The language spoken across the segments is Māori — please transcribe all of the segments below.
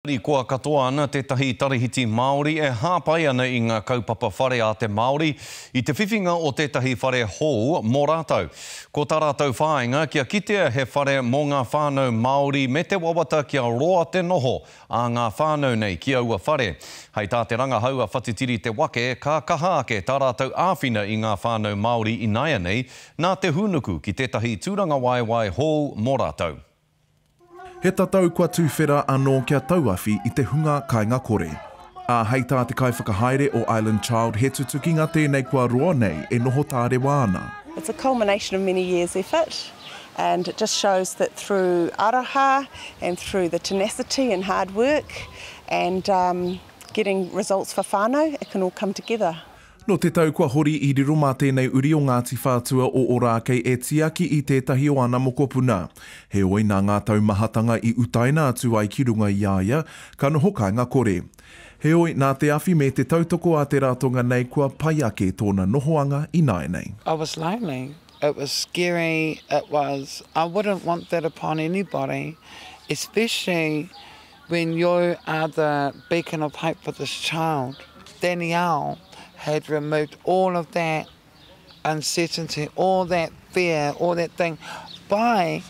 Kua katoa ana tētahi tarihiti Māori hāpai ana i ngā kaupapa whare a te Māori i te whiwhinga o tētahi whare hou mō rātou. Ko tā rātou whāinga kia kitea he whare mō ngā whānau Māori me te wawata kia roa te noho a ngā whānau nei ki aua whare. Hei tā te rangahaua whatitiri te wake ka kaha ake tā rātou āwhina i ngā whānau Māori i naia nei nā te hunuku ki tētahi tūranga waiwai hou mō rātou. He tatau kua tūwhera anō kia tauawhi i te hunga kāinga kore. A hei tā te kaiwhakahaere o Island Child he tutukinga tēnei kua roa nei e noho tārewa ana. It's a culmination of many years' effort, and it just shows that through araha and through the tenacity and hard work and getting results for whānau, it can all come together. No te tau kua hori i riro mā tēnei uri o Ngāti Whātua o Ōrākei e tiaki i tētahi o ana moko puna. He oi nā ngā taumahatanga i utaina atu ai ki runga i aia, ka noho kāinga kore. He oi nā te awhi me te tautoko a te rātonga nei kua pai ake tōna nohoanga i nae nei. I was lonely. It was scary. I wouldn't want that upon anybody, especially when you are the beacon of hope for this child. Danielle had removed all of that uncertainty, all that fear, all that thing by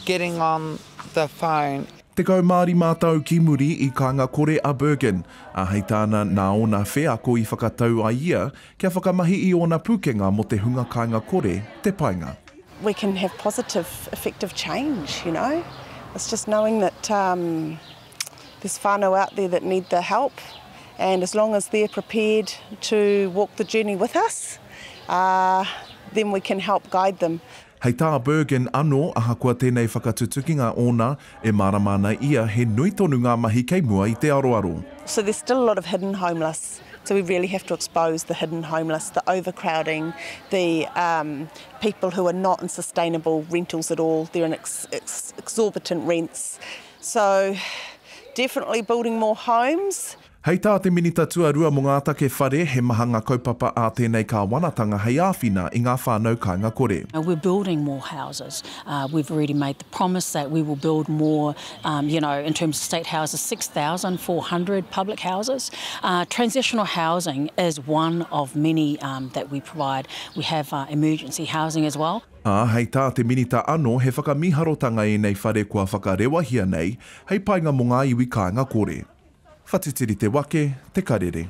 getting on the phone. Te kau Māori mātau ki muri i kāinga kore a Bergen, a hei tāna nā ona wheako i whakatau a ia, kia whakamahi i ona pūkenga mo te hunga kāinga kore, te painga. We can have positive, effective change, you know. It's just knowing that there's whānau out there that need the help, and as long as they're prepared to walk the journey with us, then we can help guide them. Hei tā Bergen anō aha kua tēnei whakatutukinga ona e maramana ia he nui tonu ngā mahi kei mua i te aroaro. So there's still a lot of hidden homeless. So we really have to expose the hidden homeless, the overcrowding, the people who are not in sustainable rentals at all. They're in exorbitant rents. So definitely building more homes. Hei tā te minita tuarua mō ngā take whare he maha ngā kaupapa a tēnei ka wanatanga hei āwhina i ngā whānau kāinga kore. We're building more houses. We've already made the promise that we will build more, in terms of state houses, 6,400 public houses. Transitional housing is one of many that we provide. We have emergency housing as well. Hei tā te minita anō he whakamiharotanga e nei whare kua whakarewahia nei, hei painga mō ngā iwi kāinga kore. Whatitiri te wake, te karere.